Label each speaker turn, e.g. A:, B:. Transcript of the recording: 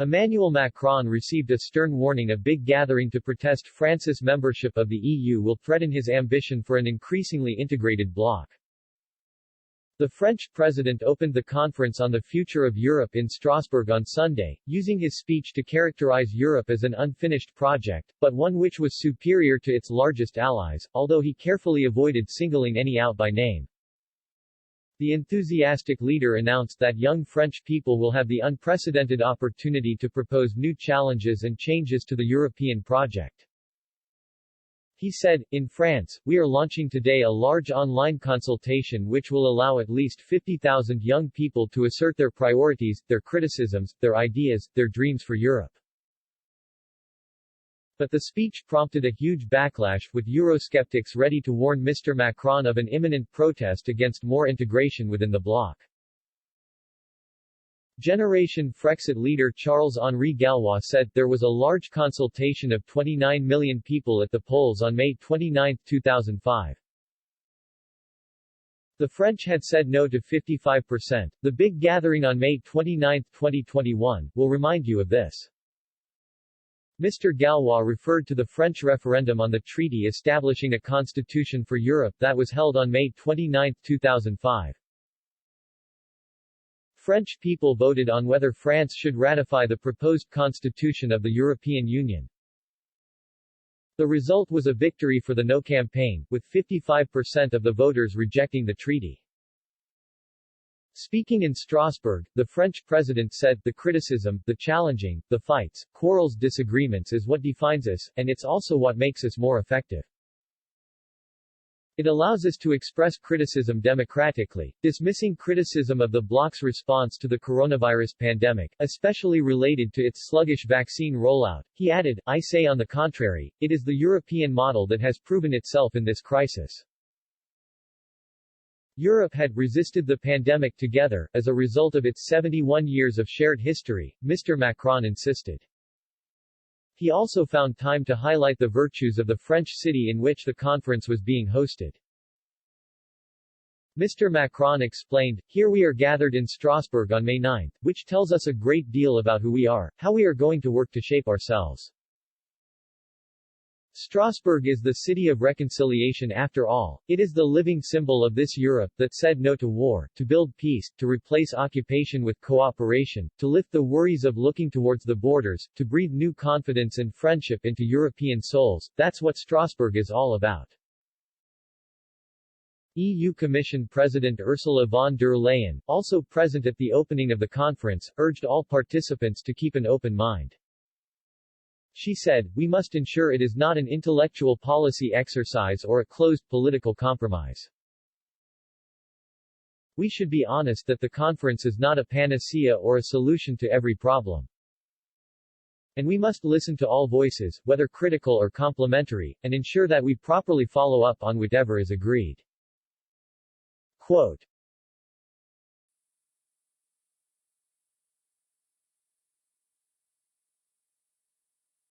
A: Emmanuel Macron received a stern warning: a big gathering to protest France's membership of the EU will threaten his ambition for an increasingly integrated bloc. The French president opened the Conference on the Future of Europe in Strasbourg on Sunday, using his speech to characterize Europe as an unfinished project, but one which was superior to its largest allies, although he carefully avoided singling any out by name. The enthusiastic leader announced that young French people will have the unprecedented opportunity to propose new challenges and changes to the European project. He said, "In France, we are launching today a large online consultation which will allow at least 50,000 young people to assert their priorities, their criticisms, their ideas, their dreams for Europe." But the speech prompted a huge backlash, with Eurosceptics ready to warn Mr. Macron of an imminent protest against more integration within the bloc. Generation Frexit leader Charles-Henri Gallois said, "There was a large consultation of 29 million people at the polls on May 29, 2005. The French had said no to 55%. The big gathering on May 29, 2021, will remind you of this." Mr. Gallois referred to the French referendum on the treaty establishing a constitution for Europe that was held on May 29, 2005. French people voted on whether France should ratify the proposed constitution of the European Union. The result was a victory for the No campaign, with 55% of the voters rejecting the treaty. Speaking in Strasbourg, the French president said, "The criticism, the challenging, the fights, quarrels, disagreements is what defines us, and it's also what makes us more effective. It allows us to express criticism democratically, dismissing criticism of the bloc's response to the coronavirus pandemic, especially related to its sluggish vaccine rollout." He added, "I say on the contrary, it is the European model that has proven itself in this crisis. Europe had resisted the pandemic together, as a result of its 71 years of shared history," Mr. Macron insisted. He also found time to highlight the virtues of the French city in which the conference was being hosted. Mr. Macron explained, "Here we are gathered in Strasbourg on May 9, which tells us a great deal about who we are, how we are going to work to shape ourselves. Strasbourg is the city of reconciliation after all. It is the living symbol of this Europe that said no to war, to build peace, to replace occupation with cooperation, to lift the worries of looking towards the borders, to breathe new confidence and friendship into European souls. That's what Strasbourg is all about." EU Commission President Ursula von der Leyen, also present at the opening of the conference, urged all participants to keep an open mind. She said, "We must ensure it is not an intellectual policy exercise or a closed political compromise. We should be honest that the conference is not a panacea or a solution to every problem. And we must listen to all voices, whether critical or complimentary, and ensure that we properly follow up on whatever is agreed." Quote,